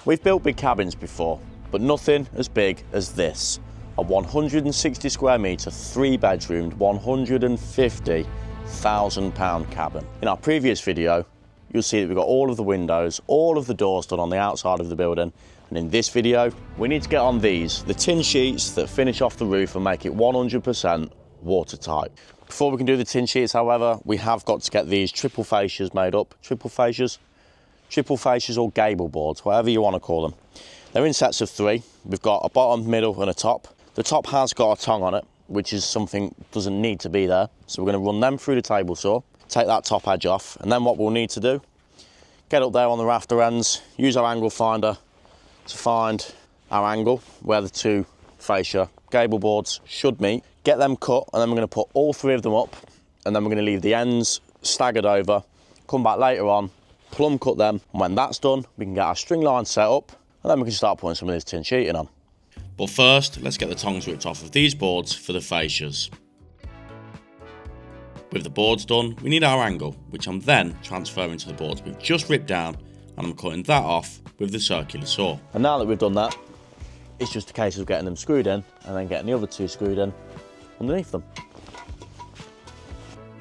We've built big cabins before, but nothing as big as this. A 160 square metre, 3-bedroomed, £150,000 cabin. In our previous video, you'll see that we've got all of the windows, all of the doors done on the outside of the building. And in this video, we need to get on these, the tin sheets that finish off the roof and make it 100% watertight. Before we can do the tin sheets, however, we have got to get these triple fascias made up. Triple fascias or gable boards, whatever you want to call them. They're in sets of 3. We've got a bottom, middle and a top. The top has got a tongue on it, which is something that doesn't need to be there. So we're going to run them through the table saw, take that top edge off, and then what we'll need to do, get up there on the rafter ends, use our angle finder to find our angle where the 2 fascia gable boards should meet, get them cut, and then we're going to put all 3 of them up, and then we're going to leave the ends staggered over, come back later on, plumb cut them, and when that's done, we can get our string line set up, and then we can start putting some of this tin sheeting on. But first, let's get the tongues ripped off of these boards for the fascias. With the boards done, we need our angle, which I'm then transferring to the boards we've just ripped down, and I'm cutting that off with the circular saw. And now that we've done that, it's just a case of getting them screwed in, and then getting the other 2 screwed in underneath them.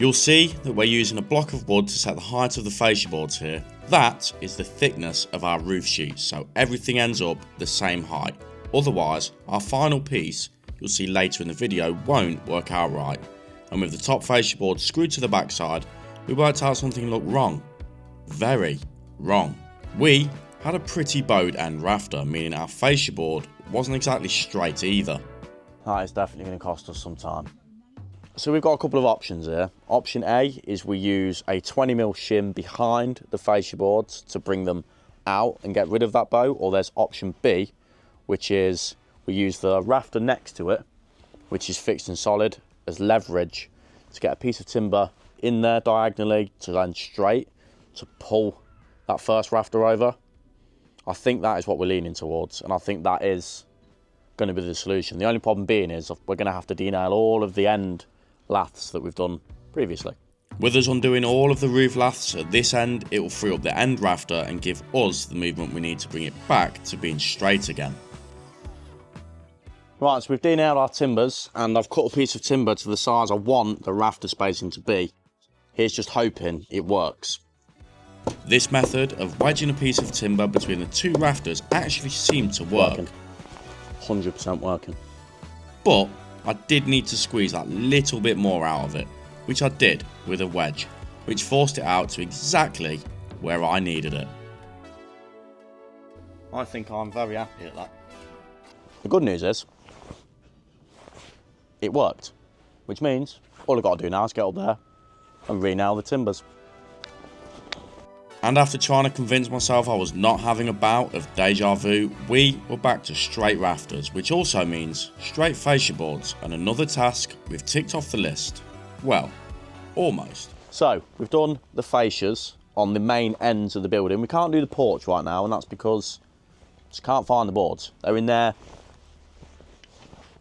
You'll see that we're using a block of wood to set the height of the fascia boards here. That is the thickness of our roof sheets, so everything ends up the same height. Otherwise, our final piece, you'll see later in the video, won't work out right. And with the top fascia board screwed to the backside, we worked out something looked wrong. Very wrong. We had a pretty bowed end rafter, meaning our fascia board wasn't exactly straight either. That is definitely going to cost us some time. So we've got a couple of options here. Option A is we use a 20mm shim behind the fascia boards to bring them out and get rid of that bow, or there's option B, which is we use the rafter next to it, which is fixed and solid, as leverage to get a piece of timber in there diagonally to then straight to pull that first rafter over. I think that is what we're leaning towards, and I think that is going to be the solution. The only problem being is we're going to have to denail all of the end laths that we've done previously. With us undoing all of the roof laths at this end, it will free up the end rafter and give us the movement we need to bring it back to being straight again. Right, so we've denailed our timbers, and I've cut a piece of timber to the size I want the rafter spacing to be. Here's just hoping it works. This method of wedging a piece of timber between the 2 rafters actually seemed to work. 100% working. But I did need to squeeze that little bit more out of it, which I did with a wedge, which forced it out to exactly where I needed it. I think I'm very happy at that. The good news is, it worked, which means all I've got to do now is get up there and re-nail the timbers. And after trying to convince myself I was not having a bout of deja vu, we were back to straight rafters, which also means straight fascia boards, and another task we've ticked off the list. Well, almost. So, we've done the fascias on the main ends of the building. We can't do the porch right now, and that's because I just can't find the boards. They're in there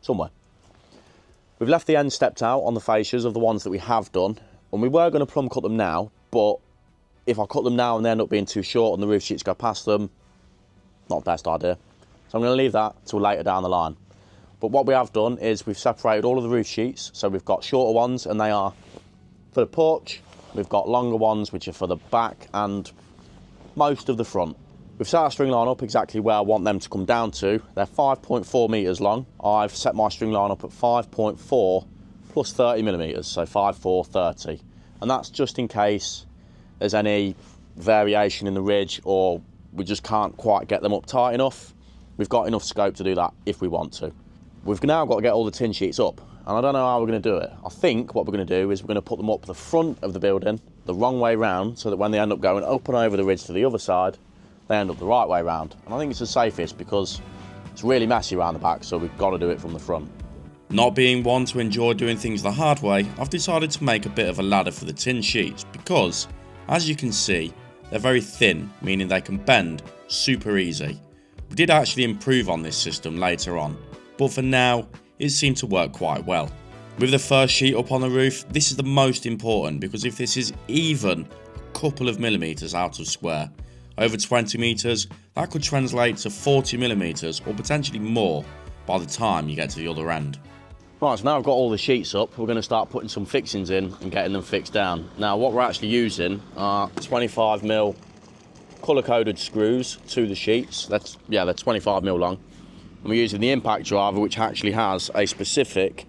somewhere. We've left the ends stepped out on the fascias of the ones that we have done, and we were going to plumb cut them now, but if I cut them now and they end up being too short and the roof sheets go past them, not the best idea. So I'm going to leave that till later down the line. But what we have done is we've separated all of the roof sheets, so we've got shorter ones and they are for the porch, we've got longer ones which are for the back and most of the front. We've set our string line up exactly where I want them to come down to. They're 5.4 metres long. I've set my string line up at 5.4 plus 30mm, so 5.4, 30. And that's just in case there's any variation in the ridge or we just can't quite get them up tight enough. We've got enough scope to do that if we want to. We've now got to get all the tin sheets up, and I don't know how we're going to do it. I think what we're going to do is we're going to put them up the front of the building the wrong way round, so that when they end up going up and over the ridge to the other side, they end up the right way round. And I think it's the safest because it's really messy around the back, so we've got to do it from the front. Not being one to enjoy doing things the hard way, I've decided to make a bit of a ladder for the tin sheets because, as you can see, they're very thin, meaning they can bend super easy. We did actually improve on this system later on, but for now, it seemed to work quite well. With the first sheet up on the roof, this is the most important because if this is even a couple of millimetres out of square, over 20 metres, that could translate to 40mm or potentially more by the time you get to the other end. Right, so now I've got all the sheets up, we're going to start putting some fixings in and getting them fixed down. Now what we're actually using are 25mm colour-coded screws to the sheets. They're 25mm long. And we're using the impact driver, which actually has a specific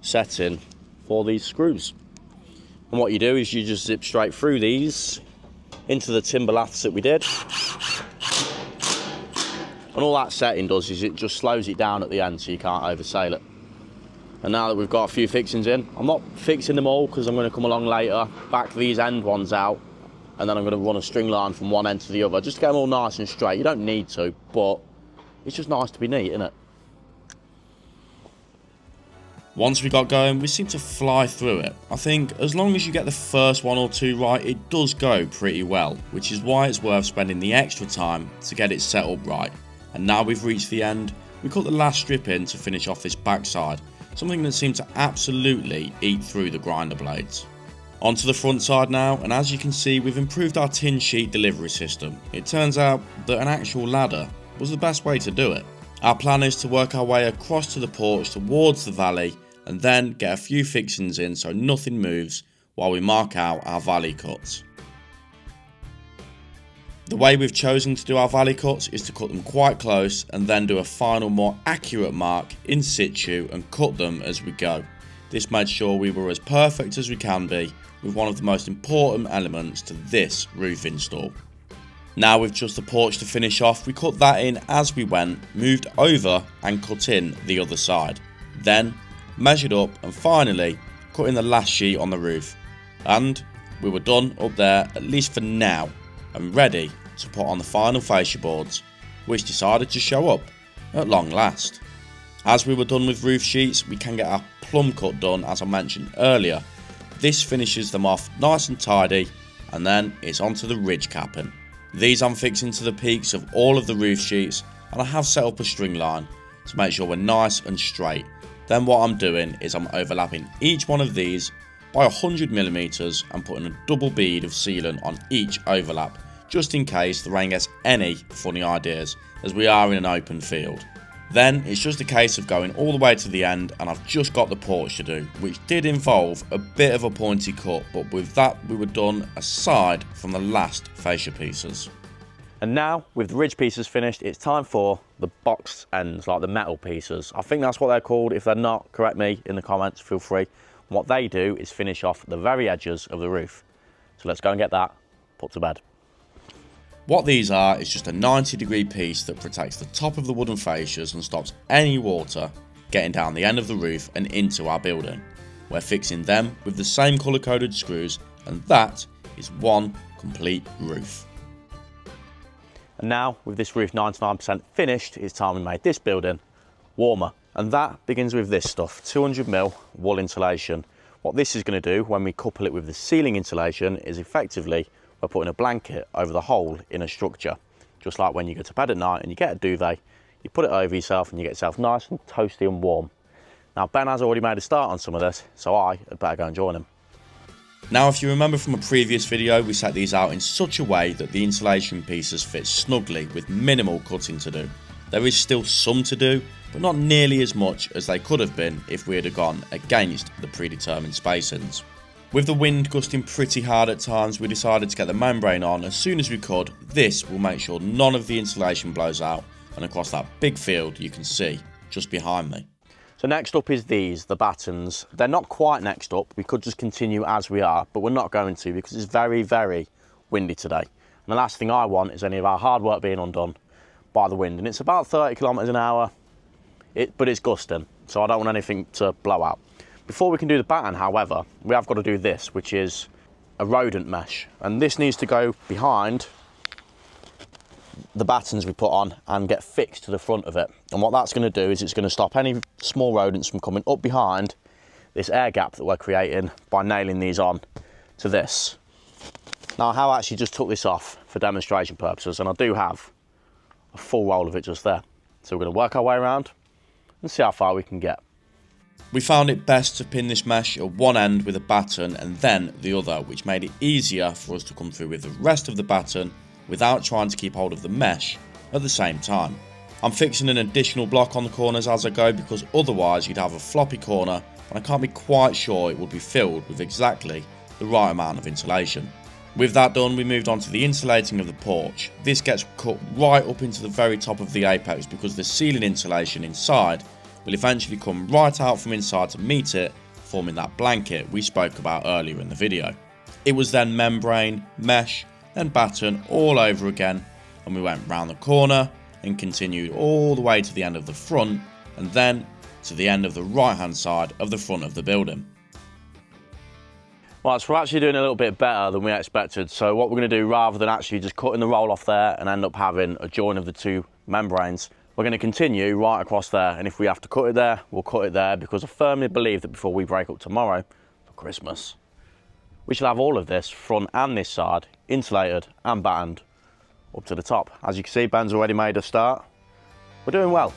setting for these screws. And what you do is you just zip straight through these into the timber laths that we did. And all that setting does is it just slows it down at the end so you can't oversail it. And now that we've got a few fixings in, I'm not fixing them all because I'm going to come along later, back these end ones out, and then I'm going to run a string line from one end to the other, just to get them all nice and straight. You don't need to, but it's just nice to be neat, isn't it? Once we got going, we seemed to fly through it. I think as long as you get the first one or two right, it does go pretty well, which is why it's worth spending the extra time to get it set up right. And now we've reached the end, we cut the last strip in to finish off this backside, something that seemed to absolutely eat through the grinder blades. Onto the front side now, and as you can see, we've improved our tin sheet delivery system. It turns out that an actual ladder was the best way to do it. Our plan is to work our way across to the porch towards the valley and then get a few fixings in so nothing moves while we mark out our valley cuts. The way we've chosen to do our valley cuts is to cut them quite close and then do a final more accurate mark in situ and cut them as we go. This made sure we were as perfect as we can be with one of the most important elements to this roof install. Now with just the porch to finish off, we cut that in as we went, moved over and cut in the other side. Then measured up and finally cut in the last sheet on the roof. And we were done up there, at least for now, and ready to put on the final fascia boards, which decided to show up at long last. As we were done with roof sheets, we can get our plumb cut done as I mentioned earlier. This finishes them off nice and tidy, and then it's onto the ridge capping. These I'm fixing to the peaks of all of the roof sheets, and I have set up a string line to make sure we're nice and straight. Then what I'm doing is I'm overlapping each one of these by 100mm and putting a double bead of sealant on each overlap, just in case the rain gets any funny ideas, as we are in an open field. Then it's just a case of going all the way to the end, and I've just got the porch to do, which did involve a bit of a pointy cut, but with that we were done aside from the last fascia pieces. And now, with the ridge pieces finished, it's time for the box ends, like the metal pieces. I think that's what they're called. If they're not, correct me in the comments, feel free. What they do is finish off the very edges of the roof. So let's go and get that put to bed. What these are is just a 90-degree piece that protects the top of the wooden fascias and stops any water getting down the end of the roof and into our building. We're fixing them with the same colour-coded screws, and that is one complete roof. And now, with this roof 99% finished, it's time we made this building warmer. And that begins with this stuff, 200mm wool insulation. What this is going to do when we couple it with the ceiling insulation is effectively we're putting a blanket over the hole in a structure. Just like when you go to bed at night and you get a duvet, you put it over yourself and you get yourself nice and toasty and warm. Now Ben has already made a start on some of this, so I had better go and join him. Now if you remember from a previous video, we set these out in such a way that the insulation pieces fit snugly with minimal cutting to do. There is still some to do, but not nearly as much as they could have been if we had gone against the predetermined spacings. With the wind gusting pretty hard at times, we decided to get the membrane on as soon as we could. This will make sure none of the insulation blows out and across that big field you can see just behind me. So next up is these, the Battens. They're not quite next up, we could just continue as we are, but we're not going to because it's very, very windy today. And the last thing I want is any of our hard work being undone by the wind. And it's about 30 kilometres an hour, but it's gusting, so I don't want anything to blow out. Before we can do the batten, however, we have got to do this, which is a rodent mesh. And this needs to go behind the battens we put on and get fixed to the front of it. And what that's going to do is it's going to stop any small rodents from coming up behind this air gap that we're creating by nailing these on to this. Now, I actually just took this off for demonstration purposes, and I do have a full roll of it just there. So we're going to work our way around and see how far we can get. We found it best to pin this mesh at one end with a batten and then the other, which made it easier for us to come through with the rest of the batten without trying to keep hold of the mesh at the same time. I'm fixing an additional block on the corners as I go because otherwise you'd have a floppy corner and I can't be quite sure it would be filled with exactly the right amount of insulation. With that done, we moved on to the insulating of the porch. This gets cut right up into the very top of the apex because the ceiling insulation inside will eventually come right out from inside to meet it, forming that blanket we spoke about earlier in the video. It was then membrane, mesh, then batten all over again, and we went round the corner and continued all the way to the end of the front and then to the end of the right hand side of the front of the building. Right, so we're actually doing a little bit better than we expected. So what we're going to do, rather than actually just cutting the roll off there and end up having a join of the two membranes, we're going to continue right across there, and if we have to cut it there, we'll cut it there, because I firmly believe that before we break up tomorrow for Christmas, we shall have all of this, front and this side, insulated and battened up to the top. As you can see, Ben's already made a start. We're doing well.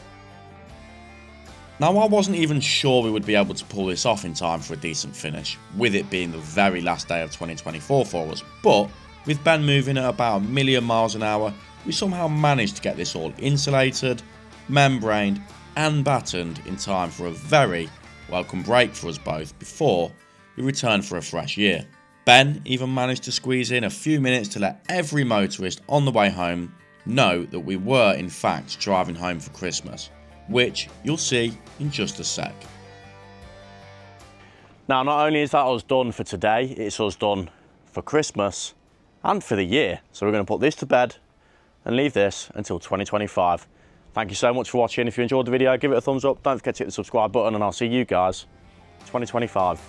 Now, I wasn't even sure we would be able to pull this off in time for a decent finish, with it being the very last day of 2024 for us, but with Ben moving at about 1,000,000 miles an hour, we somehow managed to get this all insulated, membraned and battened in time for a very welcome break for us both before we return for a fresh year. Ben even managed to squeeze in a few minutes to let every motorist on the way home know that we were in fact driving home for Christmas, which you'll see in just a sec. Now, not only is that us done for today, it's us done for Christmas and for the year. So we're going to put this to bed and leave this until 2025. Thank you so much for watching. If you enjoyed the video, give it a thumbs up. Don't forget to hit the subscribe button, and I'll see you guys 2025.